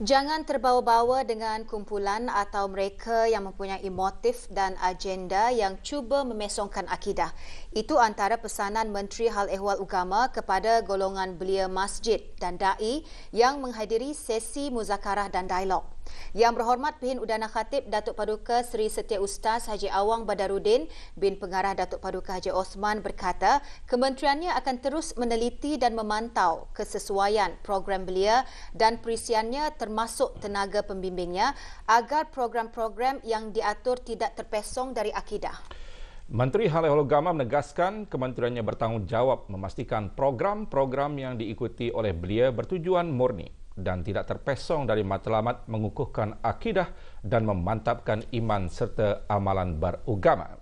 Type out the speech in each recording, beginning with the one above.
Jangan terbawa-bawa dengan kumpulan atau mereka yang mempunyai motif dan agenda yang cuba memesongkan akidah. Itu antara pesanan Menteri Hal Ehwal Agama kepada golongan belia masjid dan da'i yang menghadiri sesi muzakarah dan dialog. Yang Berhormat Pihin Udana Khatib Datuk Paduka Seri Setia Ustaz Haji Awang Badaruddin bin Pengarah Datuk Paduka Haji Osman berkata, kementeriannya akan terus meneliti dan memantau kesesuaian program belia dan perisiannya termasuk tenaga pembimbingnya agar program-program yang diatur tidak terpesong dari akidah. Menteri Hal Ehwal Agama menegaskan kementeriannya bertanggungjawab memastikan program-program yang diikuti oleh belia bertujuan murni dan tidak terpesong dari matlamat mengukuhkan akidah dan memantapkan iman serta amalan beragama.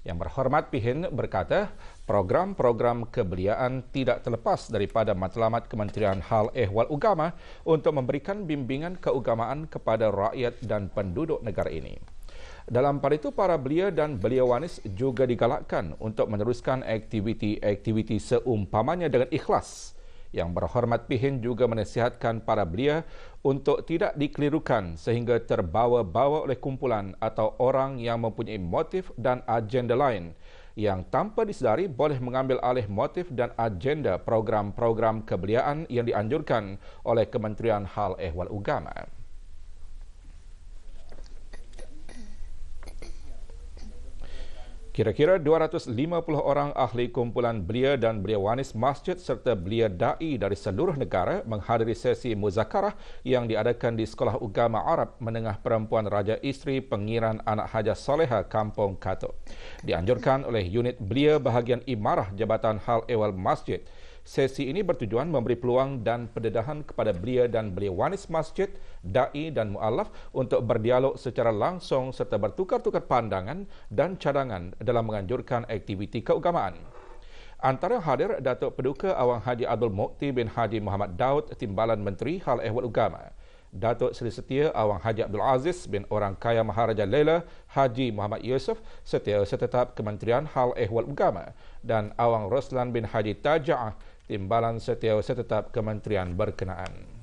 Yang Berhormat Pihin berkata, program-program kebeliaan tidak terlepas daripada matlamat Kementerian Hal Ehwal Agama untuk memberikan bimbingan keagamaan kepada rakyat dan penduduk negara ini. Dalam pada itu, para belia dan belia wanis juga digalakkan untuk meneruskan aktiviti-aktiviti seumpamanya dengan ikhlas. Yang Berhormat Pihin juga menasihatkan para belia untuk tidak dikelirukan sehingga terbawa-bawa oleh kumpulan atau orang yang mempunyai motif dan agenda lain yang tanpa disedari boleh mengambil alih motif dan agenda program-program kebeliaan yang dianjurkan oleh Kementerian Hal Ehwal Agama. Kira-kira 250 orang ahli kumpulan belia dan belia wanis masjid serta belia da'i dari seluruh negara menghadiri sesi muzakarah yang diadakan di Sekolah Agama Arab Menengah Perempuan Raja Isteri Pengiran Anak Hajah Soleha Kampung Katuk. Dianjurkan oleh unit belia bahagian Imarah Jabatan Hal Ehwal Masjid. Sesi ini bertujuan memberi peluang dan pendedahan kepada belia dan belia wanis masjid, da'i dan mu'alaf untuk berdialog secara langsung serta bertukar-tukar pandangan dan cadangan dalam menganjurkan aktiviti keagamaan. Antara yang hadir Datuk Paduka Awang Haji Abdul Mukti bin Haji Muhammad Daud, Timbalan Menteri Hal Ehwal Agama. Datuk Seri Setia Awang Haji Abdul Aziz bin Orang Kaya Maharaja Lela Haji Muhammad Yusof, Setiausaha Tetap Kementerian Hal Ehwal Agama, dan Awang Roslan bin Haji Taja'ah, Timbalan Setiausaha Tetap Kementerian berkenaan.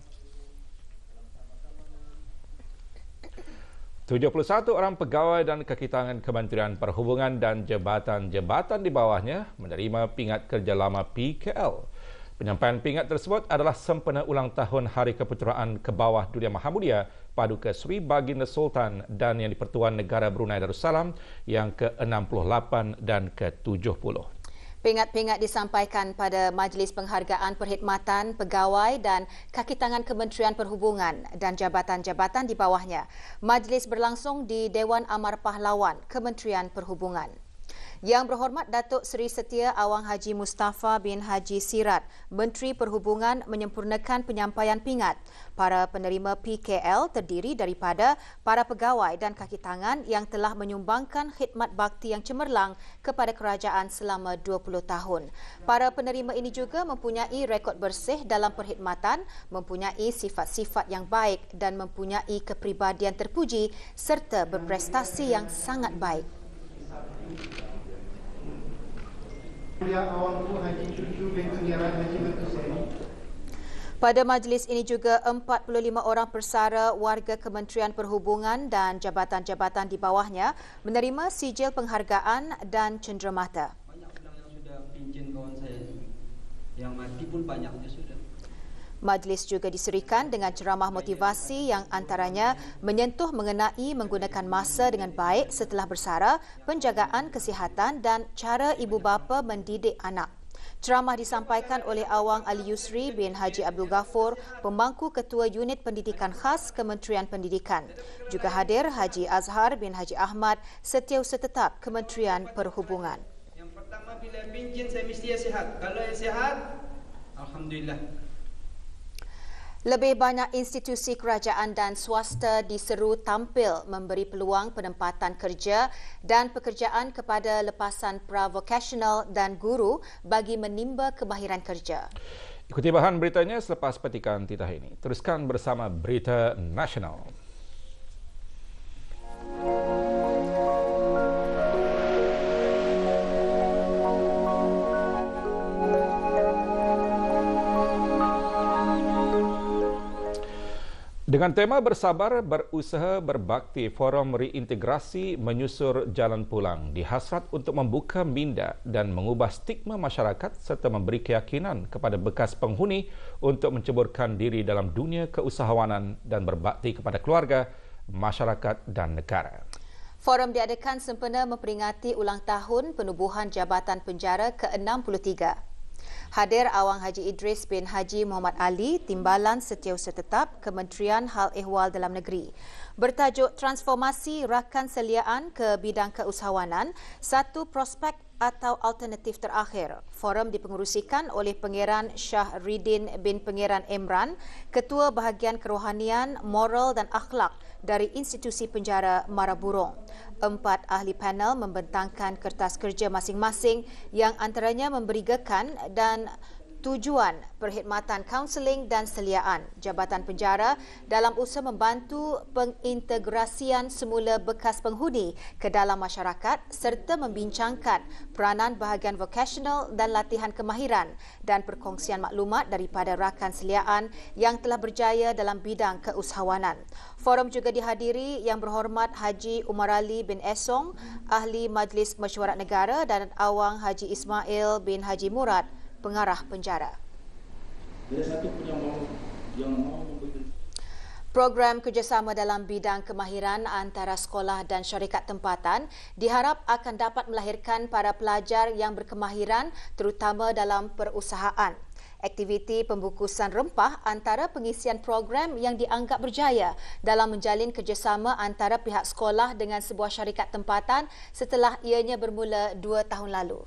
71 orang pegawai dan kaki tangan Kementerian Perhubungan dan jabatan-jabatan di bawahnya menerima pingat kerja lama PKL. Penyampaian pingat tersebut adalah sempena ulang tahun Hari Keputeraan ke Bawah Dunia Mahamudia Paduka Sri Baginda Sultan dan Yang di-Pertuan Negara Brunei Darussalam yang ke-68 dan ke-70. Pingat-pingat disampaikan pada Majlis Penghargaan Perkhidmatan Pegawai dan Kaki Tangan Kementerian Perhubungan dan jabatan-jabatan di bawahnya. Majlis berlangsung di Dewan Amar Pahlawan Kementerian Perhubungan. Yang Berhormat Datuk Seri Setia Awang Haji Mustafa bin Haji Sirat, Menteri Perhubungan menyempurnakan penyampaian pingat. Para penerima PKL terdiri daripada para pegawai dan kaki tangan yang telah menyumbangkan khidmat bakti yang cemerlang kepada kerajaan selama 20 tahun. Para penerima ini juga mempunyai rekod bersih dalam perkhidmatan, mempunyai sifat-sifat yang baik dan mempunyai kepribadian terpuji serta berprestasi yang sangat baik. Pada majlis ini juga 45 orang persara warga Kementerian Perhubungan dan jabatan-jabatan di bawahnya menerima sijil penghargaan dan cenderamata. Banyak pedang yang sudah pincin kawan saya, yang mati pun banyaknya sudah. Majlis juga diserikan dengan ceramah motivasi yang antaranya menyentuh mengenai menggunakan masa dengan baik setelah bersara, penjagaan kesihatan dan cara ibu bapa mendidik anak. Ceramah disampaikan oleh Awang Ali Yusri bin Haji Abdul Ghafur, Pembangku Ketua Unit Pendidikan Khas Kementerian Pendidikan. Juga hadir Haji Azhar bin Haji Ahmad, Setiausaha Tetap Kementerian Perhubungan. Yang pertama, bila pincin saya mesti sihat. Kalau sihat, alhamdulillah. Lebih banyak institusi kerajaan dan swasta diseru tampil memberi peluang penempatan kerja dan pekerjaan kepada lepasan pra-vocational dan guru bagi menimba kemahiran kerja. Ikuti bahan beritanya selepas petikan titah ini. Teruskan bersama Berita Nasional. Dengan tema Bersabar, Berusaha, Berbakti, Forum Reintegrasi Menyusur Jalan Pulang dihasrat untuk membuka minda dan mengubah stigma masyarakat serta memberi keyakinan kepada bekas penghuni untuk menceburkan diri dalam dunia keusahawanan dan berbakti kepada keluarga, masyarakat dan negara. Forum diadakan sempena memperingati ulang tahun penubuhan Jabatan Penjara ke-63. Hadir Awang Haji Idris bin Haji Muhammad Ali, Timbalan Setiausaha Tetap Kementerian Hal Ehwal Dalam Negeri. Bertajuk Transformasi Rakan Seliaan ke Bidang Keusahawanan, Satu Prospek atau Alternatif Terakhir. Forum dipengerusikan oleh Pangeran Shahridin bin Pangeran Emran, Ketua Bahagian Kerohanian, Moral dan Akhlak dari Institusi Penjara Maraburong. 4 ahli panel membentangkan kertas kerja masing-masing yang antaranya memberigakan dan tujuan perkhidmatan kaunseling dan seliaan Jabatan Penjara dalam usaha membantu pengintegrasian semula bekas penghuni ke dalam masyarakat serta membincangkan peranan bahagian vocational dan latihan kemahiran dan perkongsian maklumat daripada rakan seliaan yang telah berjaya dalam bidang keusahawanan. Forum juga dihadiri Yang Berhormat Haji Umar Ali bin Esong, Ahli Majlis Mesyuarat Negara, dan Awang Haji Ismail bin Haji Murad, Pengarah Penjara. Program kerjasama dalam bidang kemahiran antara sekolah dan syarikat tempatan diharap akan dapat melahirkan para pelajar yang berkemahiran terutama dalam perusahaan. Aktiviti pembungkusan rempah antara pengisian program yang dianggap berjaya dalam menjalin kerjasama antara pihak sekolah dengan sebuah syarikat tempatan setelah ianya bermula 2 tahun lalu.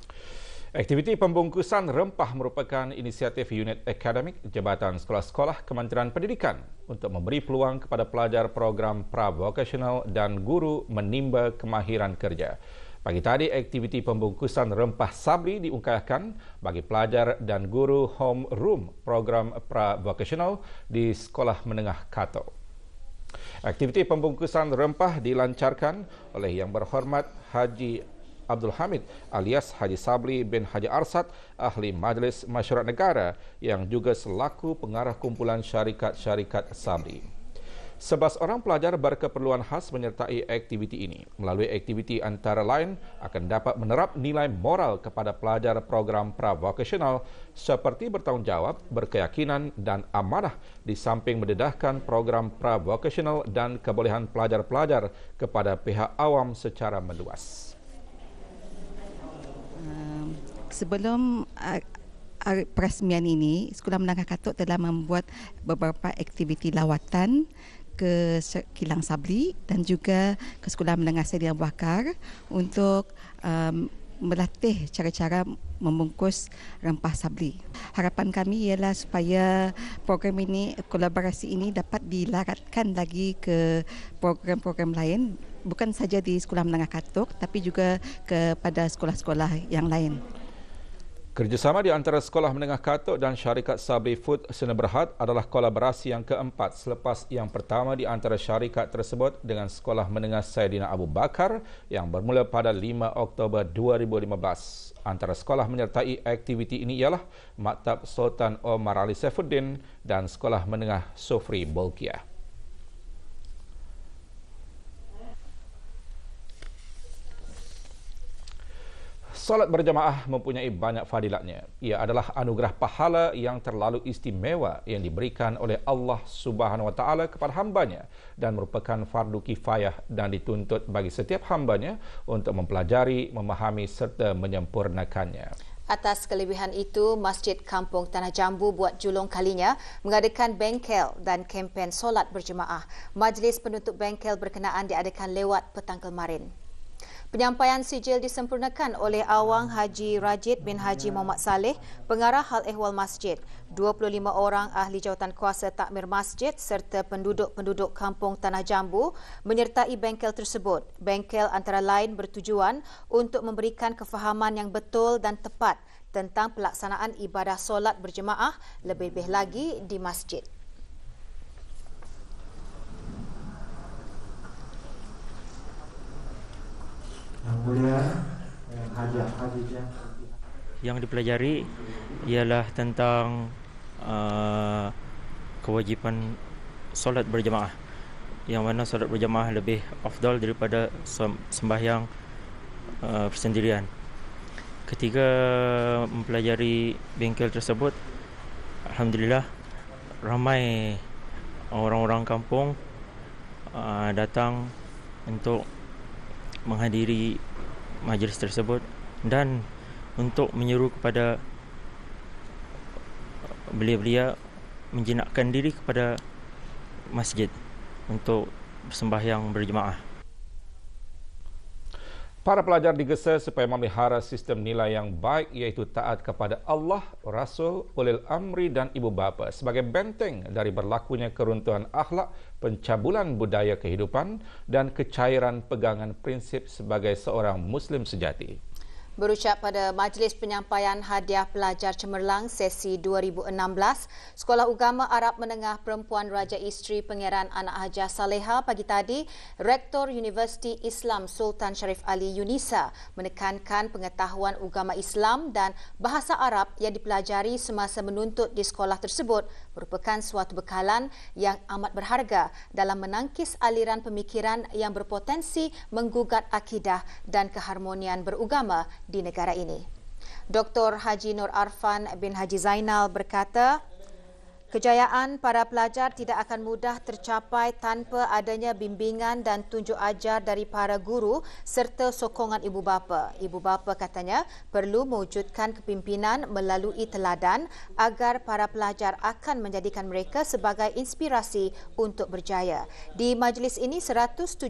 Aktiviti pembungkusan rempah merupakan inisiatif unit akademik Jabatan Sekolah-Sekolah Kementerian Pendidikan untuk memberi peluang kepada pelajar program pra-vocational dan guru menimba kemahiran kerja. Pagi tadi, aktiviti pembungkusan rempah sabri diungkapkan bagi pelajar dan guru home room program pra-vocational di Sekolah Menengah Kato. Aktiviti pembungkusan rempah dilancarkan oleh Yang Berhormat Haji Abdul Hamid alias Haji Sabli bin Haji Arsad, Ahli Majlis Mesyuarat Negara yang juga selaku pengarah kumpulan syarikat-syarikat Sabli. 11 orang pelajar berkeperluan khas menyertai aktiviti ini. Melalui aktiviti antara lain akan dapat menerap nilai moral kepada pelajar program pra-vocational seperti bertanggungjawab, berkeyakinan dan amanah di samping mendedahkan program pra-vocational dan kebolehan pelajar-pelajar kepada pihak awam secara meluas. Sebelum peresmian ini, Sekolah Menengah Katuk telah membuat beberapa aktiviti lawatan ke Kilang Sabli dan juga ke Sekolah Menengah Seri Abu Bakar untuk melatih cara-cara membungkus rempah sabli. Harapan kami ialah supaya program ini, kolaborasi ini dapat dilaratkan lagi ke program-program lain, bukan saja di Sekolah Menengah Katuk tapi juga kepada sekolah-sekolah yang lain. Kerjasama di antara Sekolah Menengah Katuk dan syarikat Sabri Food Sdn Bhd adalah kolaborasi yang keempat selepas yang pertama di antara syarikat tersebut dengan Sekolah Menengah Saidina Abu Bakar yang bermula pada 5 Oktober 2015. Antara sekolah menyertai aktiviti ini ialah Maktab Sultan Omar Ali Saifuddin dan Sekolah Menengah Sofri Bolkiah. Solat berjamaah mempunyai banyak fadilatnya. Ia adalah anugerah pahala yang terlalu istimewa yang diberikan oleh Allah Subhanahu Wa Taala kepada hambanya dan merupakan fardu kifayah dan dituntut bagi setiap hambanya untuk mempelajari, memahami serta menyempurnakannya. Atas kelebihan itu, Masjid Kampung Tanah Jambu buat julung kalinya mengadakan bengkel dan kempen solat berjemaah. Majlis penutup bengkel berkenaan diadakan lewat petang kemarin. Penyampaian sijil disempurnakan oleh Awang Haji Rajid bin Haji Muhammad Saleh, Pengarah Hal Ehwal Masjid. 25 orang ahli jawatan kuasa takmir masjid serta penduduk-penduduk Kampung Tanah Jambu menyertai bengkel tersebut. Bengkel antara lain bertujuan untuk memberikan kefahaman yang betul dan tepat tentang pelaksanaan ibadah solat berjemaah, lebih-lebih lagi di masjid. Yang mulia, yang dipelajari ialah tentang kewajipan solat berjemaah, yang mana solat berjemaah lebih afdal daripada sembahyang persendirian. Ketika mempelajari bengkel tersebut, alhamdulillah ramai orang-orang kampung datang untuk menghadiri majlis tersebut dan untuk menyeru kepada belia-belia menjinakkan diri kepada masjid untuk sembahyang berjemaah. Para pelajar digesa supaya memelihara sistem nilai yang baik iaitu taat kepada Allah, Rasul, ulil amri dan ibu bapa sebagai benteng dari berlakunya keruntuhan akhlak, pencabulan budaya kehidupan dan kecairan pegangan prinsip sebagai seorang Muslim sejati. Berucap pada Majlis Penyampaian Hadiah Pelajar Cemerlang sesi 2016, Sekolah Ugama Arab Menengah Perempuan Raja Isteri Pangeran Anak Hajah Saleha pagi tadi, Rektor Universiti Islam Sultan Sharif Ali Yunisa menekankan pengetahuan agama Islam dan bahasa Arab yang dipelajari semasa menuntut di sekolah tersebut merupakan suatu bekalan yang amat berharga dalam menangkis aliran pemikiran yang berpotensi menggugat akidah dan keharmonian beragama di negara ini. Dr. Haji Nur Arfan bin Haji Zainal berkata, kejayaan para pelajar tidak akan mudah tercapai tanpa adanya bimbingan dan tunjuk ajar dari para guru serta sokongan ibu bapa. Ibu bapa katanya perlu mewujudkan kepimpinan melalui teladan agar para pelajar akan menjadikan mereka sebagai inspirasi untuk berjaya. Di majlis ini 173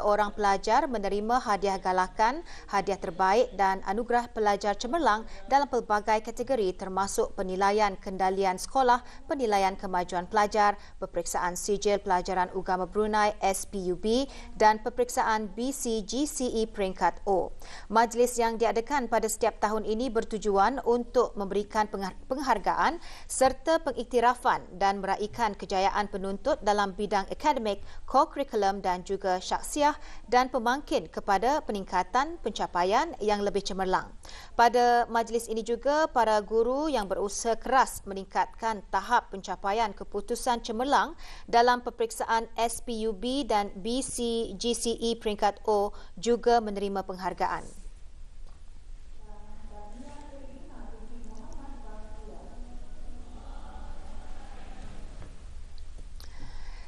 orang pelajar menerima hadiah galakan, hadiah terbaik dan anugerah pelajar cemerlang dalam pelbagai kategori termasuk penilaian kendalian sekolah, penilaian kemajuan pelajar, peperiksaan sijil pelajaran agama Brunei SPUB dan peperiksaan BCGCE peringkat O. Majlis yang diadakan pada setiap tahun ini bertujuan untuk memberikan penghargaan serta pengiktirafan dan meraihkan kejayaan penuntut dalam bidang akademik, co-curriculum dan juga syakhsiah dan pemangkin kepada peningkatan pencapaian yang lebih cemerlang. Pada majlis ini juga para guru yang berusaha keras meningkatkan tahap pencapaian keputusan cemerlang dalam peperiksaan SPUB dan BCGCE peringkat O juga menerima penghargaan.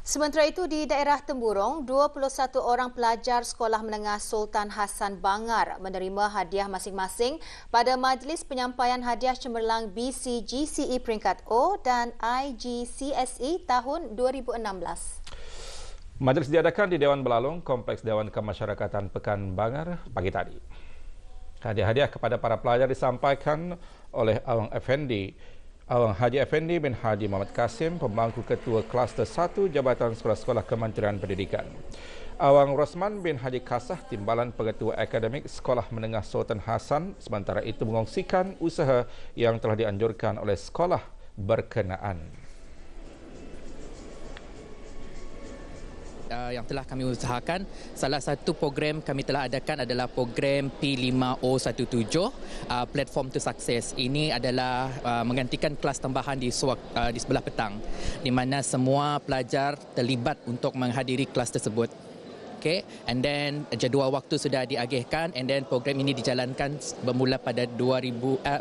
Sementara itu, di daerah Temburong, 21 orang pelajar Sekolah Menengah Sultan Hassan Bangar menerima hadiah masing-masing pada Majlis Penyampaian Hadiah Cemerlang BCGCE peringkat O dan IGCSE tahun 2016. Majlis diadakan di Dewan Belalung, Kompleks Dewan Kemasyarakatan Pekan Bangar pagi tadi. Hadiah-hadiah kepada para pelajar disampaikan oleh Awang Haji Effendi bin Haji Muhammad Kasim, pemangku Ketua Kluster 1 Jabatan Sekolah-Sekolah Kementerian Pendidikan. Awang Rosman bin Haji Kasah, Timbalan Pengetua Akademik Sekolah Menengah Sultan Hassan, sementara itu mengongsikan usaha yang telah dianjurkan oleh sekolah berkenaan. Yang telah kami usahakan, salah satu program kami telah adakan adalah program P5O17, Platform to Success. Ini adalah menggantikan kelas tambahan di sebelah petang, di mana semua pelajar terlibat untuk menghadiri kelas tersebut. Okay, and then jadual waktu sudah diagihkan, and then program ini dijalankan bermula pada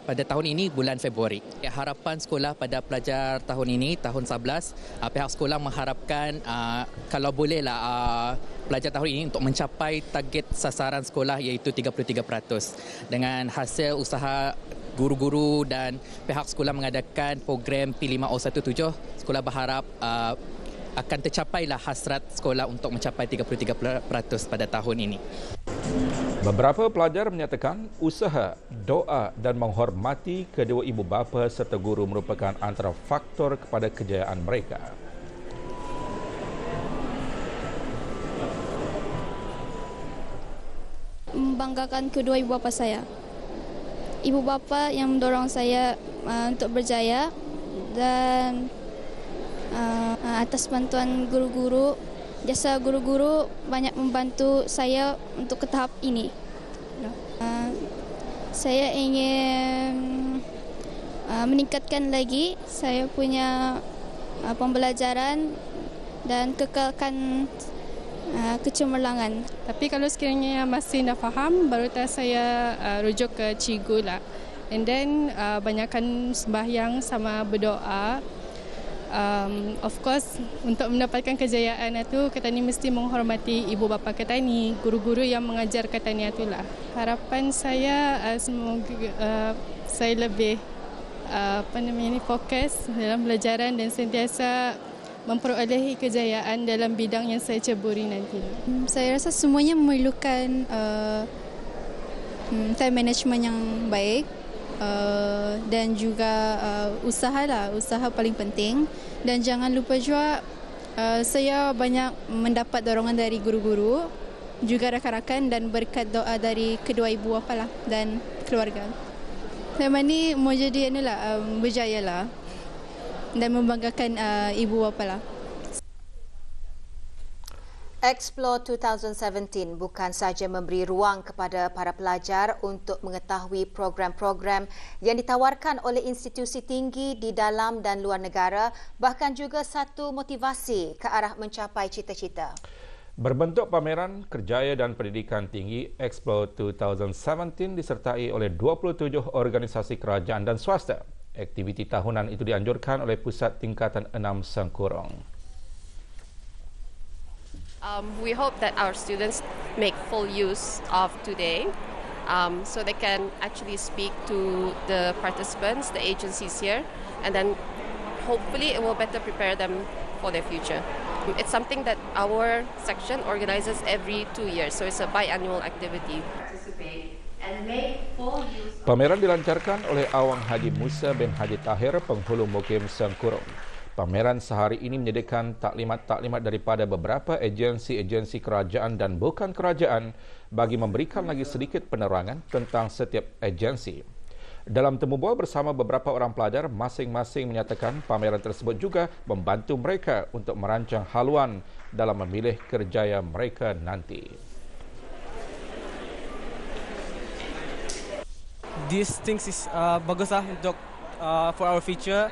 pada tahun ini bulan Februari. Harapan sekolah pada pelajar tahun ini, tahun 11, pihak sekolah mengharapkan kalau bolehlah pelajar tahun ini untuk mencapai target sasaran sekolah iaitu 33%. Dengan hasil usaha guru-guru dan pihak sekolah mengadakan program P5O17, sekolah berharap akan tercapailah hasrat sekolah untuk mencapai 33% pada tahun ini. Beberapa pelajar menyatakan usaha, doa dan menghormati kedua ibu bapa serta guru merupakan antara faktor kepada kejayaan mereka. Membanggakan kedua ibu bapa saya. Ibu bapa yang mendorong saya untuk berjaya dan atas bantuan guru-guru, jasa guru-guru banyak membantu saya untuk ke tahap ini. Saya ingin meningkatkan lagi saya punya pembelajaran dan kekalkan kecemerlangan. Tapi kalau sekiranya masih nak faham, baru saya rujuk ke cikgu lah. And then banyakkan sembahyang sama berdoa. Of course, untuk mendapatkan kejayaan itu, kita ni mesti menghormati ibu bapa kita ni, guru-guru yang mengajar kita ni itulah. Harapan saya semoga saya lebih fokus dalam pelajaran dan sentiasa memperolehi kejayaan dalam bidang yang saya ceburi nanti. Saya rasa semuanya memerlukan time management yang baik dan juga usaha paling penting. Dan jangan lupa juga saya banyak mendapat dorongan dari guru-guru, juga rakan-rakan dan berkat doa dari kedua ibu bapa lah dan keluarga. Saya ni mau jadi berjaya lah dan membanggakan ibu bapa lah. Explore 2017 bukan sahaja memberi ruang kepada para pelajar untuk mengetahui program-program yang ditawarkan oleh institusi tinggi di dalam dan luar negara, bahkan juga satu motivasi ke arah mencapai cita-cita. Berbentuk pameran kerjaya dan pendidikan tinggi, Explore 2017 disertai oleh 27 organisasi kerajaan dan swasta. Aktiviti tahunan itu dianjurkan oleh Pusat Tingkatan 6 Sengkurong. We hope that our students make full use of today so they can actually speak to the participants, the agencies here, and then hopefully it will better prepare them for their future. It's something that our section organizes every 2 years, so it's a biannual activity. Pameran dilancarkan oleh Awang Haji Musa bin Haji Tahir, Penghulu Mukim Sengkurong. Pameran sehari ini menyediakan taklimat-taklimat daripada beberapa agensi-agensi kerajaan dan bukan kerajaan bagi memberikan lagi sedikit penerangan tentang setiap agensi. Dalam temubual bersama beberapa orang pelajar, masing-masing menyatakan pameran tersebut juga membantu mereka untuk merancang haluan dalam memilih kerjaya mereka nanti. These things is baguslah untuk for our future.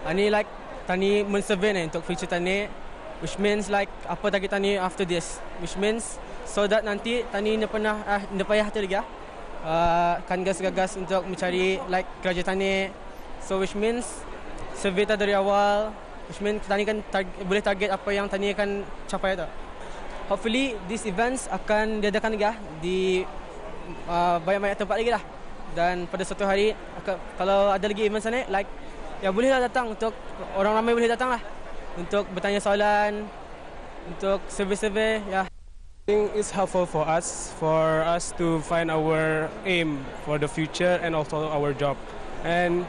Ani like tani men-survey ni untuk future tani, which means like apa target tani after this, which means so that nanti tani ne payah tu lagi kan gas-gas untuk mencari like kerja tani. So which means survey ta dari awal, which means tani kan boleh target apa yang tani akan capai tu. Hopefully these events akan diadakan lagi di banyak-banyak tempat lagi lah. Dan pada suatu hari kalau ada lagi event sana, like ya bolehlah datang, untuk orang ramai boleh datang lah untuk bertanya soalan, untuk survey-survey ya. I think it's helpful for us to find our aim for the future and also our job. And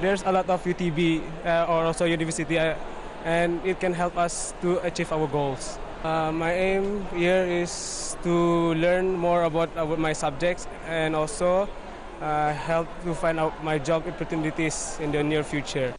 there's a lot of UTB or also university and it can help us to achieve our goals. My aim here is to learn more about my subjects and also help to find out my job opportunities in the near future.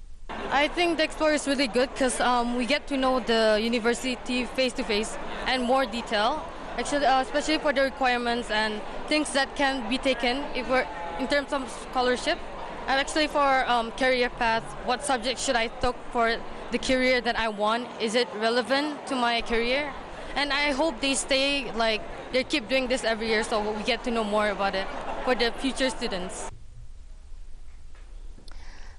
I think the Explore is really good because we get to know the university face to face and more detail, actually, especially for the requirements and things that can be taken if we're in terms of scholarship, and actually for career path. What subject should I take for the career that I want? Is it relevant to my career? And I hope they keep doing this every year, so we get to know more about it for the future students.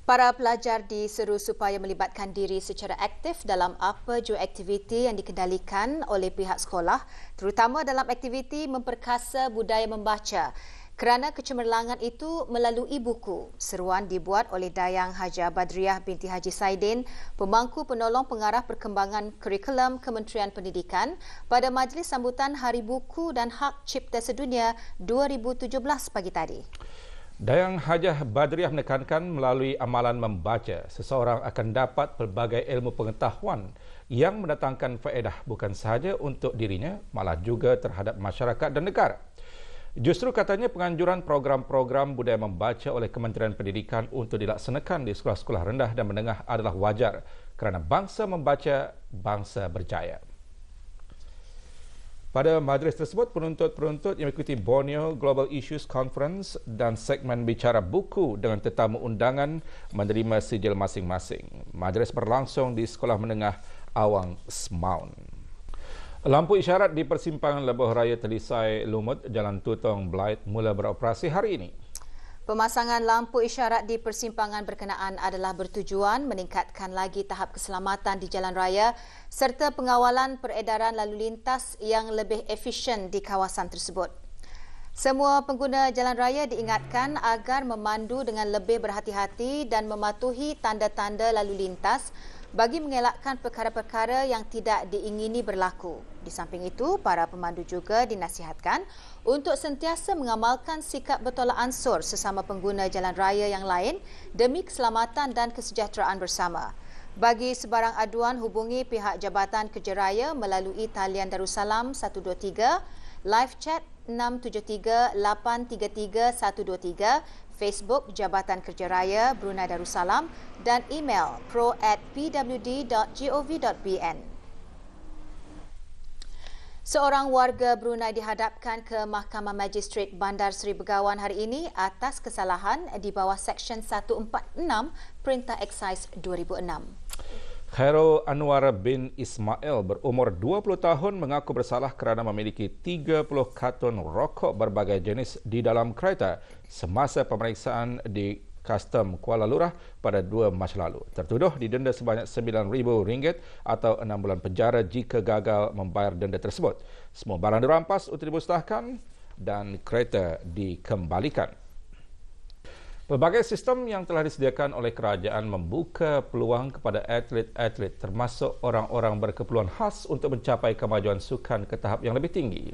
Para pelajar diseru supaya melibatkan diri secara aktif dalam apa jua aktiviti yang dikendalikan oleh pihak sekolah, terutama dalam aktiviti memperkasa budaya membaca. Kerana kecemerlangan itu melalui buku. Seruan dibuat oleh Dayang Haja Badriah binti Haji Saidin, pemangku penolong pengarah perkembangan kurikulum Kementerian Pendidikan pada majlis sambutan Hari Buku dan Hak Cipta Sedunia 2017 pagi tadi. Dayang Hajah Badriah menekankan melalui amalan membaca, seseorang akan dapat pelbagai ilmu pengetahuan yang mendatangkan faedah bukan sahaja untuk dirinya, malah juga terhadap masyarakat dan negara. Justru katanya penganjuran program-program budaya membaca oleh Kementerian Pendidikan untuk dilaksanakan di sekolah-sekolah rendah dan menengah adalah wajar kerana bangsa membaca, bangsa berjaya. Pada majlis tersebut, penuntut-penuntut yang mengikuti Borneo Global Issues Conference dan segmen bicara buku dengan tetamu undangan menerima sijil masing-masing. Majlis berlangsung di Sekolah Menengah Awang Semaun. Lampu isyarat di persimpangan Lebuh Raya Telisai Lumut, Jalan Tutong Blight mula beroperasi hari ini. Pemasangan lampu isyarat di persimpangan berkenaan adalah bertujuan meningkatkan lagi tahap keselamatan di jalan raya serta pengawalan peredaran lalu lintas yang lebih efisien di kawasan tersebut. Semua pengguna jalan raya diingatkan agar memandu dengan lebih berhati-hati dan mematuhi tanda-tanda lalu lintas bagi mengelakkan perkara-perkara yang tidak diingini berlaku. Di samping itu, para pemandu juga dinasihatkan untuk sentiasa mengamalkan sikap bertolak ansur sesama pengguna jalan raya yang lain demi keselamatan dan kesejahteraan bersama. Bagi sebarang aduan, hubungi pihak Jabatan Kerja Raya melalui talian Darussalam 123, live chat 673-833-123, Facebook Jabatan Kerja Raya Brunei Darussalam dan email pro@pwd.gov.bn. Seorang warga Brunei dihadapkan ke Mahkamah Magistrate Bandar Seri Begawan hari ini atas kesalahan di bawah Seksyen 146 Perintah Eksais 2006. Khairul Anwar bin Ismail berumur 20 tahun mengaku bersalah kerana memiliki 30 kartun rokok berbagai jenis di dalam kereta semasa pemeriksaan di Custom Kuala Lurah pada 2 Mac lalu. Tertuduh didenda sebanyak RM9,000 atau 6 bulan penjara jika gagal membayar denda tersebut. Semua barang dirampas untuk dimusnahkan dan kereta dikembalikan. Pelbagai sistem yang telah disediakan oleh kerajaan membuka peluang kepada atlet-atlet termasuk orang-orang berkeperluan khas untuk mencapai kemajuan sukan ke tahap yang lebih tinggi.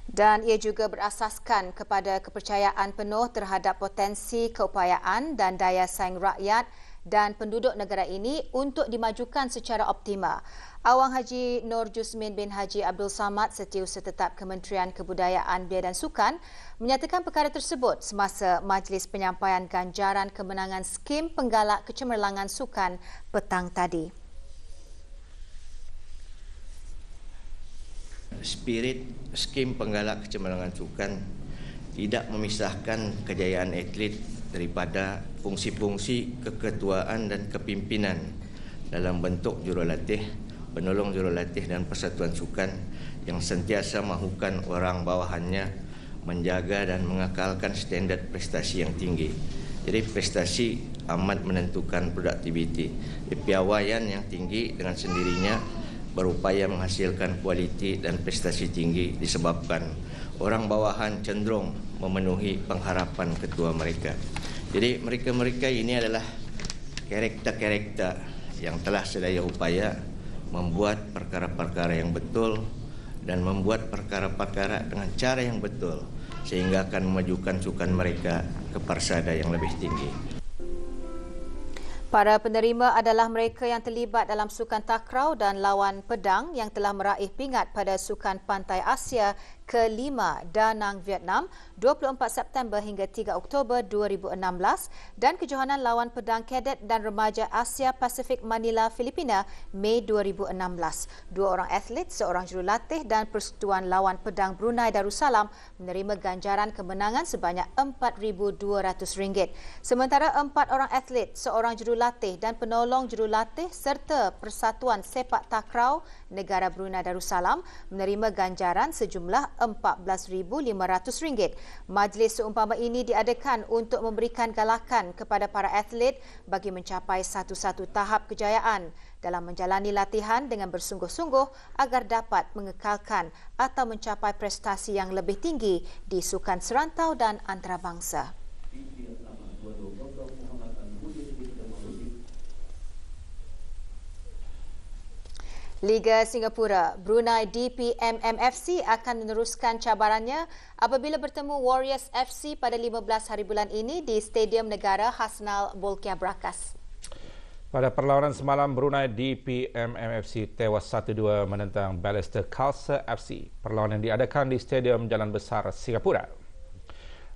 Dan ia juga berasaskan kepada kepercayaan penuh terhadap potensi keupayaan dan daya saing rakyat dan penduduk negara ini untuk dimajukan secara optimal. Awang Haji Nur Jusmin bin Haji Abdul Samad, Setiausaha Tetap Kementerian Kebudayaan, Belia dan Sukan, menyatakan perkara tersebut semasa majlis penyampaian ganjaran kemenangan skim penggalak kecemerlangan sukan petang tadi. Spirit skim penggalak kecemerlangan sukan tidak memisahkan kejayaan atlet daripada fungsi-fungsi keketuaan dan kepimpinan dalam bentuk jurulatih, penolong jurulatih dan persatuan sukan yang sentiasa mahukan orang bawahannya menjaga dan mengekalkan standard prestasi yang tinggi. Jadi prestasi amat menentukan produktiviti. Piawaian yang tinggi dengan sendirinya berupaya menghasilkan kualiti dan prestasi tinggi disebabkan orang bawahan cenderung memenuhi pengharapan ketua mereka. Jadi mereka-mereka ini adalah karakter-karakter yang telah sedaya upaya membuat perkara-perkara yang betul dan membuat perkara-perkara dengan cara yang betul sehingga akan memajukan sukan mereka ke parsada yang lebih tinggi. Para penerima adalah mereka yang terlibat dalam sukan takraw dan lawan pedang yang telah meraih pingat pada Sukan Pantai Asia ke-5 Da Nang, Vietnam 24 September hingga 3 Oktober 2016 dan kejohanan lawan pedang kadet dan remaja Asia Pasifik Manila, Filipina Mei 2016. 2 orang atlet, seorang jurulatih dan Persekutuan Lawan Pedang Brunei Darussalam menerima ganjaran kemenangan sebanyak RM4,200. Sementara 4 orang atlet, seorang jurulatih dan penolong jurulatih serta Persatuan Sepak Takraw Negara Brunei Darussalam menerima ganjaran sejumlah RM14,500. Majlis seumpama ini diadakan untuk memberikan galakan kepada para atlet bagi mencapai satu-satu tahap kejayaan dalam menjalani latihan dengan bersungguh-sungguh agar dapat mengekalkan atau mencapai prestasi yang lebih tinggi di sukan serantau dan antarabangsa. Liga Singapura, Brunei DPMMFC akan meneruskan cabarannya apabila bertemu Warriors FC pada 15 hari bulan ini di Stadium Negara Hasnal Bolkiah Brakas. Pada perlawanan semalam, Brunei DPMMFC tewas 1-2 menentang Balestier Khalsa FC. Perlawanan diadakan di Stadium Jalan Besar Singapura.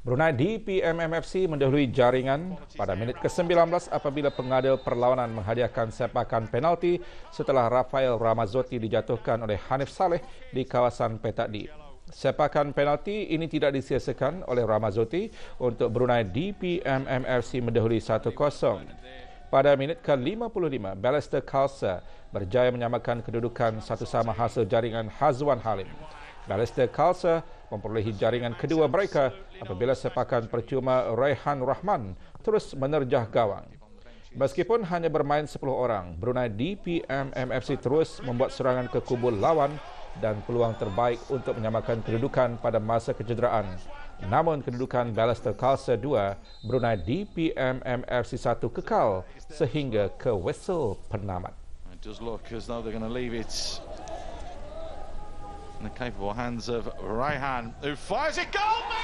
Brunei DPMMFC mendahului jaringan pada minit ke-19 apabila pengadil perlawanan menghadiahkan sepakan penalti setelah Rafael Ramazotti dijatuhkan oleh Hanif Saleh di kawasan petak D. Sepakan penalti ini tidak disia-siakan oleh Ramazotti untuk Brunei DPMMFC mendahului 1-0. Pada minit ke-55, Ballister Khalsa berjaya menyamakan kedudukan satu sama hasil jaringan Hazwan Halim. Ballister Khalsa memperolehi jaringan kedua mereka apabila sepakan percuma Raihan Rahman terus menerjah gawang. Meskipun hanya bermain 10 orang, Brunei DPM MFC terus membuat serangan ke kubu lawan dan peluang terbaik untuk menyamakan kedudukan pada masa kecederaan. Namun kedudukan Ballister Khalsa 2, Brunei DPM MFC 1 kekal sehingga ke whistle penamat. It does look as though they're going to leave it in the capable hands of Raihan, who fires it goal.